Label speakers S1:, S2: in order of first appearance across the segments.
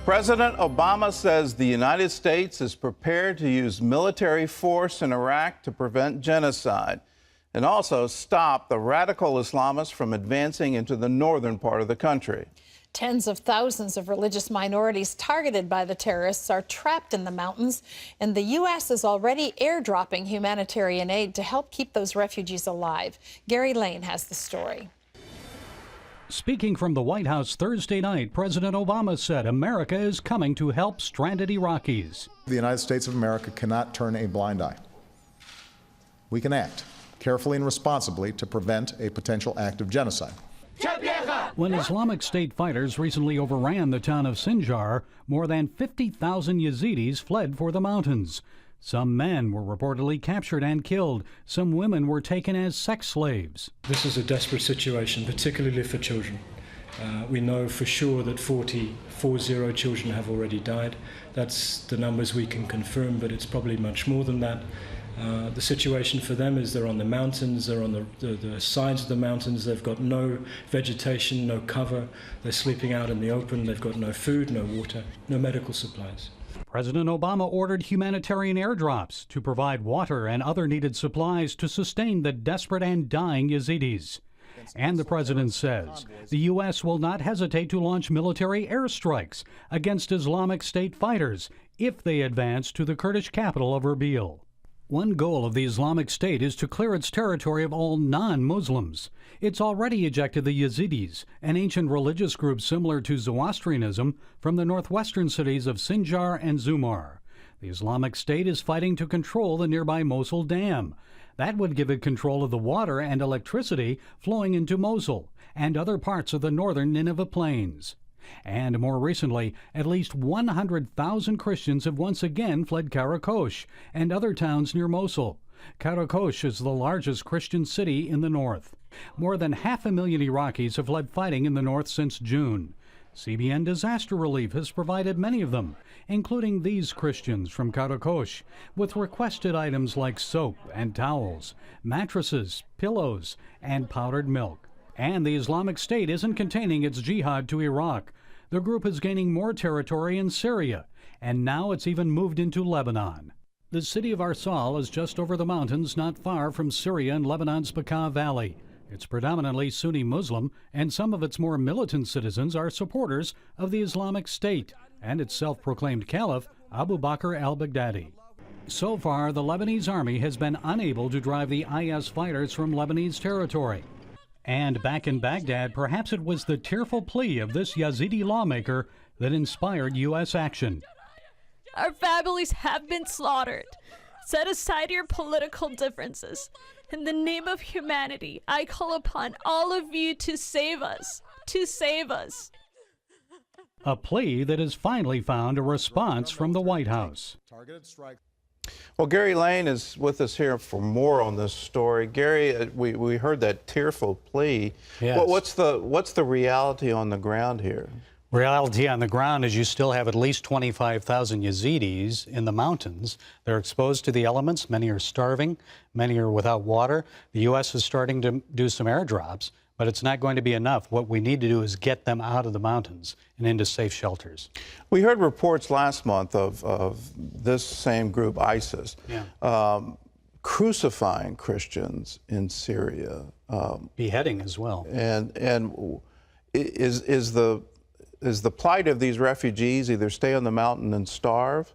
S1: President Obama says the United States is prepared to use military force in Iraq to prevent genocide and also stop the radical Islamists from advancing into the northern part of the country.
S2: Tens of thousands of religious minorities targeted by the terrorists are trapped in the mountains, and the U.S. is already airdropping humanitarian aid to help keep those refugees alive. Gary Lane has the story.
S3: Speaking from the White House Thursday night, President Obama said America is coming to help stranded Iraqis.
S4: The United States of America cannot turn a blind eye. We can act carefully and responsibly to prevent a potential act of genocide.
S3: When Islamic State fighters recently overran the town of Sinjar, more than 50,000 Yazidis fled for the mountains. Some men were reportedly captured and killed. Some women were taken as sex slaves.
S5: This is a desperate situation, particularly for children. We know for sure that 40 children have already died. That's the numbers we can confirm, but it's probably much more than that. The situation for them is they're on the mountains, they're on the sides of the mountains, they've got no vegetation, no cover, they're sleeping out in the open, they've got no food, no water, no medical supplies.
S3: President Obama ordered humanitarian airdrops to provide water and other needed supplies to sustain the desperate and dying Yazidis. And the president says the U.S. will not hesitate to launch military airstrikes against Islamic State fighters if they advance to the Kurdish capital of Erbil. One goal of the Islamic State is to clear its territory of all non-Muslims. It's already ejected the Yazidis, an ancient religious group similar to Zoroastrianism, from the northwestern cities of Sinjar and Zumar. The Islamic State is fighting to control the nearby Mosul Dam. That would give it control of the water and electricity flowing into Mosul and other parts of the northern Nineveh Plains. And more recently, at least 100,000 Christians have once again fled Karakosh and other towns near Mosul. Karakosh is the largest Christian city in the north. More than 500,000 Iraqis have fled fighting in the north since June. CBN Disaster Relief has provided many of them, including these Christians from Karakosh, with requested items like soap and towels, mattresses, pillows, and powdered milk. And the Islamic State isn't containing its jihad to Iraq. The group is gaining more territory in Syria, and now it's even moved into Lebanon. The city of Arsal is just over the mountains not far from Syria and Lebanon's Bekaa Valley. It's predominantly Sunni Muslim, and some of its more militant citizens are supporters of the Islamic State and its self-proclaimed caliph, Abu Bakr al-Baghdadi. So far, the Lebanese army has been unable to drive the IS fighters from Lebanese territory. And back in Baghdad, perhaps it was the tearful plea of this Yazidi lawmaker that inspired U.S. action.
S6: Our families have been slaughtered. Set aside your political differences. In the name of humanity, I call upon all of you to save us. To save us.
S3: A plea that has finally found a response from the White House.
S1: Well, Gary Lane is with us here for more on this story. Gary, we heard that tearful plea.
S3: Yes.
S1: What's the reality on the ground here?
S3: Reality on the ground is you still have at least 25,000 Yazidis in the mountains. They're exposed to the elements. Many are starving. Many are without water. The U.S. is starting to do some airdrops, but it's not going to be enough. What we need to do is get them out of the mountains and into safe shelters.
S1: We heard reports last month of this same group, ISIS, crucifying Christians in Syria.
S3: Beheading as well.
S1: And is the plight of these refugees either stay on the mountain and starve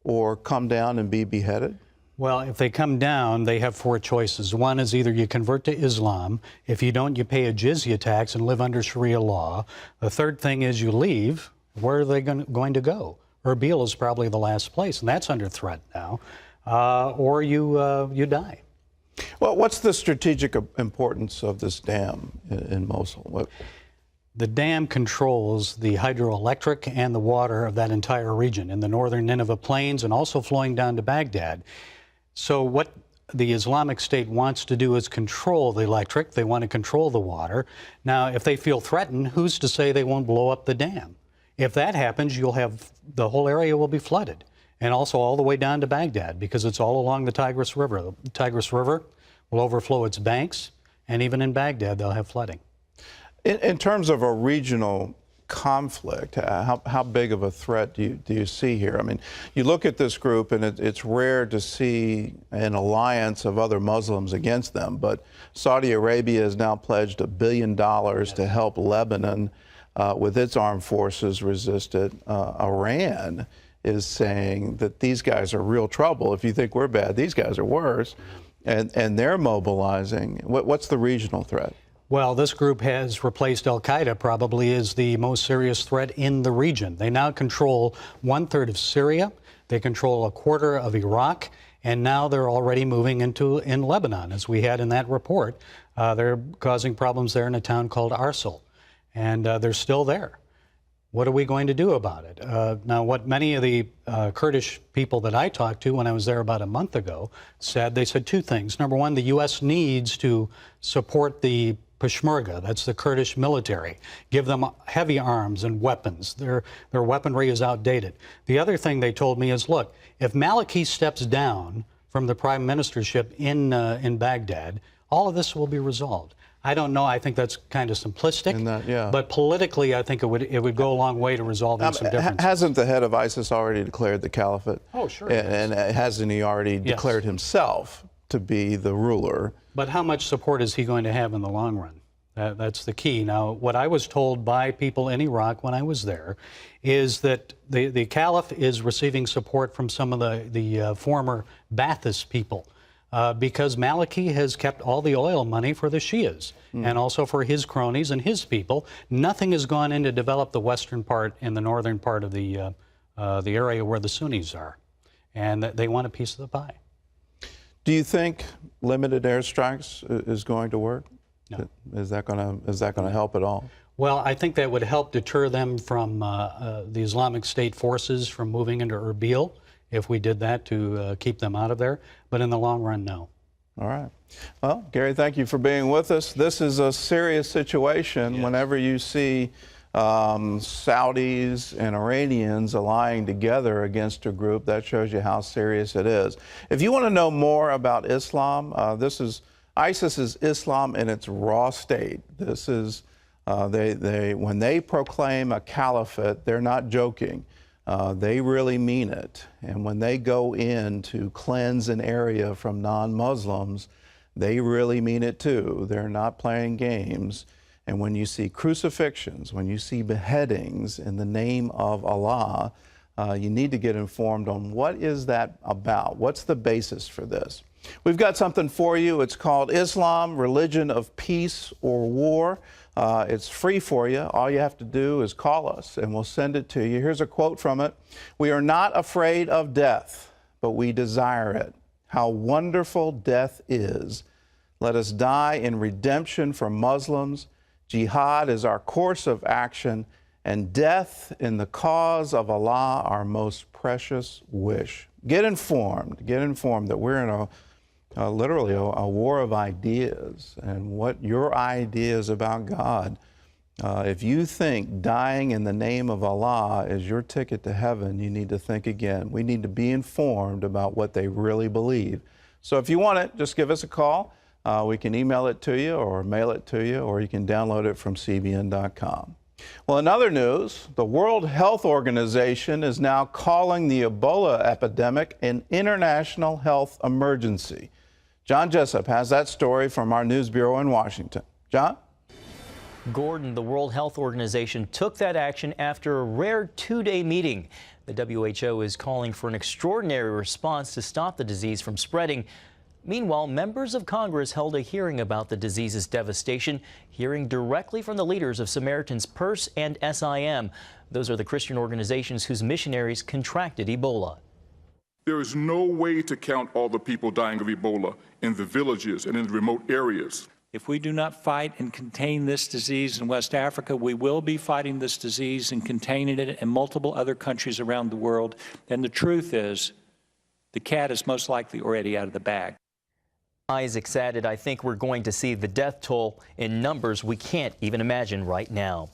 S1: or come down and be beheaded?
S3: Well, if they come down, they have four choices. One is either you convert to Islam. If you don't, you pay a jizya tax and live under Sharia law. The third thing is you leave. Where are they going to go? Erbil is probably the last place, and that's under threat now. Or you die.
S1: Well, what's the strategic importance of this dam in Mosul?
S3: The dam controls the hydroelectric and the water of that entire region in the northern Nineveh Plains and also flowing down to Baghdad. So what the Islamic State wants to do is control the electric. They want to control the water. Now, if they feel threatened, who's to say they won't blow up the dam? If that happens, you'll have the whole area will be flooded, and also all the way down to Baghdad because it's all along the Tigris River. The Tigris River will overflow its banks, and even in Baghdad, they'll have flooding.
S1: In terms of a regional conflict? How big of a threat do you see here? I mean, you look at this group, and it's rare to see an alliance of other Muslims against them, but Saudi Arabia has now pledged $1 billion to help Lebanon with its armed forces resist it. Iran is saying that these guys are real trouble. If you think we're bad, these guys are worse. And they're mobilizing. What's the regional threat?
S3: Well, this group has replaced al-Qaeda probably as the most serious threat in the region. They now control 1/3 of Syria. They control 1/4 of Iraq. And now they're already moving in Lebanon, as we had in that report. They're causing problems there in a town called Arsal. And they're still there. What are we going to do about it? Now, what many of the Kurdish people that I talked to when I was there about a month ago said, they said two things. Number one, the U.S. needs to support the Peshmerga, that's the Kurdish military, give them heavy arms and weapons. Their weaponry is outdated. The other thing they told me is, look, if Maliki steps down from the prime ministership in Baghdad, all of this will be resolved. I don't know. I think that's kind of simplistic. But politically, I think it would go a long way to resolving some differences.
S1: Hasn't the head of ISIS already declared the caliphate?
S3: Oh, sure.
S1: And hasn't he already declared himself to be the ruler?
S3: But how much support is he going to have in the long run? That's the key. Now, what I was told by people in Iraq when I was there is that the caliph is receiving support from some of the former Ba'athist people. Because Maliki has kept all the oil money for the Shias and also for his cronies and his people. Nothing has gone in to develop the western part and the northern part of the area where the Sunnis are. And they want a piece of the pie.
S1: Do you think limited airstrikes is going to work?
S3: No.
S1: Is that going to help at all?
S3: Well, I think that would help deter them from the Islamic State forces from moving into Erbil, if we did that to keep them out of there. But in the long run, no.
S1: All right. Well, Gary, thank you for being with us. This is a serious situation. Yes. Whenever you see Saudis and Iranians allying together against a group, that shows you how serious it is. If you want to know more about Islam, ISIS is Islam in its raw state. This is, when they proclaim a caliphate, they're not joking. They really mean it. And when they go in to cleanse an area from non-Muslims, they really mean it too. They're not playing games. And when you see crucifixions, when you see beheadings in the name of Allah, you need to get informed on what is that about? What's the basis for this? We've got something for you. It's called Islam, Religion of Peace or War. It's free for you. All you have to do is call us and we'll send it to you. Here's a quote from it. "We are not afraid of death, but we desire it. How wonderful death is. Let us die in redemption for Muslims. Jihad is our course of action, and death in the cause of Allah our most precious wish." Get informed that we're in literally a war of ideas, and what your ideas about God. If you think dying in the name of Allah is your ticket to heaven, you need to think again. We need to be informed about what they really believe. So if you want it, just give us a call. We can email it to you or mail it to you, or you can download it from cbn.com. Well, in other news, the World Health Organization is now calling the Ebola epidemic an international health emergency. John Jessup has that story from our news bureau in Washington. John?
S7: Gordon, the World Health Organization took that action after a rare two-day meeting. The WHO is calling for an extraordinary response to stop the disease from spreading. Meanwhile, members of Congress held a hearing about the disease's devastation, hearing directly from the leaders of Samaritan's Purse and SIM. Those are the Christian organizations whose missionaries contracted Ebola.
S8: There is no way to count all the people dying of Ebola in the villages and in the remote areas.
S9: If we do not fight and contain this disease in West Africa, we will be fighting this disease and containing it in multiple other countries around the world. And the truth is, the cat is most likely already out of the bag.
S7: Isaac added, "I think we're going to see the death toll in numbers we can't even imagine right now."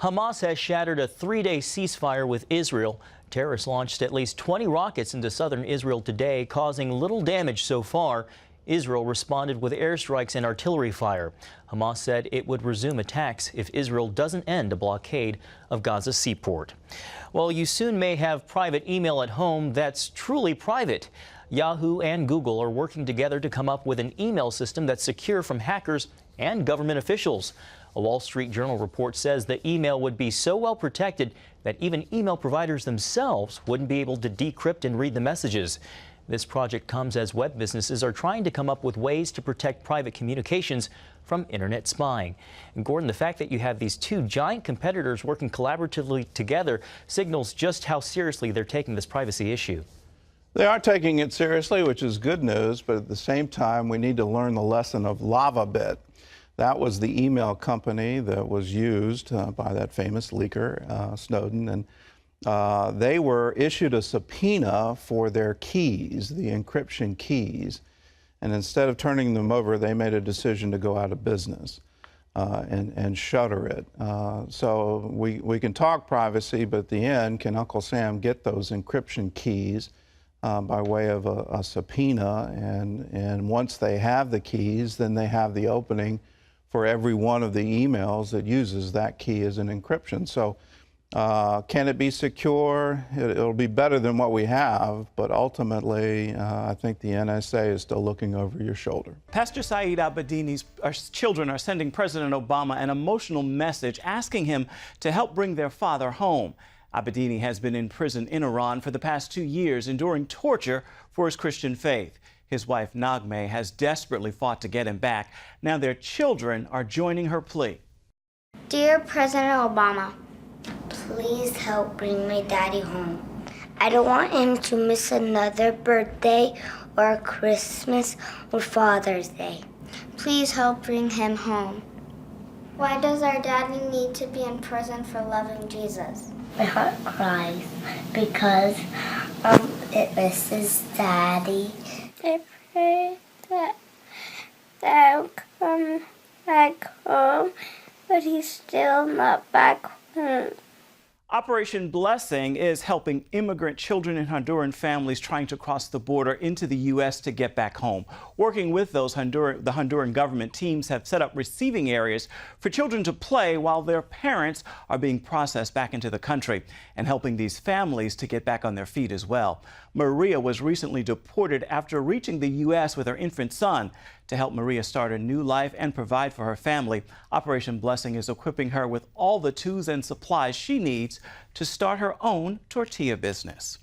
S7: Hamas has shattered a three-day ceasefire with Israel. Terrorists launched at least 20 rockets into southern Israel today, causing little damage so far. Israel responded with airstrikes and artillery fire. Hamas said it would resume attacks if Israel doesn't end a blockade of Gaza's seaport. Well, you soon may have private email at home that's truly private. Yahoo and Google are working together to come up with an email system that's secure from hackers and government officials. A Wall Street Journal report says the email would be so well protected that even email providers themselves wouldn't be able to decrypt and read the messages. This project comes as web businesses are trying to come up with ways to protect private communications from internet spying. And Gordon, the fact that you have these two giant competitors working collaboratively together signals just how seriously they're taking this privacy issue.
S1: They are taking it seriously, which is good news, but at the same time, we need to learn the lesson of LavaBit. That was the email company that was used by that famous leaker, Snowden, and they were issued a subpoena for their keys, the encryption keys, and instead of turning them over, they made a decision to go out of business and shutter it. So we can talk privacy, but at the end, can Uncle Sam get those encryption keys by way of a subpoena? And once they have the keys, then they have the opening for every one of the emails that uses that key as an encryption. So can it be secure? It'll be better than what we have, but ultimately, I think the NSA is still looking over your shoulder.
S10: Pastor Saeed Abedini's children are sending President Obama an emotional message asking him to help bring their father home. Abedini has been in prison in Iran for the past 2 years, enduring torture for his Christian faith. His wife, Naghmeh, has desperately fought to get him back. Now their children are joining her plea.
S11: Dear President Obama, please help bring my daddy home. I don't want him to miss another birthday or Christmas or Father's Day. Please help bring him home. Why does our daddy need to be in prison for loving Jesus? My heart cries because it misses Daddy. I pray that I'll come back home, but he's still not back home.
S10: Operation Blessing is helping immigrant children and Honduran families trying to cross the border into the U.S. to get back home. Working with those the Honduran government teams have set up receiving areas for children to play while their parents are being processed back into the country, and helping these families to get back on their feet as well. Maria was recently deported after reaching the U.S. with her infant son. To help Maria start a new life and provide for her family, Operation Blessing is equipping her with all the tools and supplies she needs to start her own tortilla business.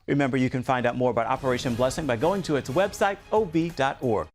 S10: Remember, you can find out more about Operation Blessing by going to its website, ob.org.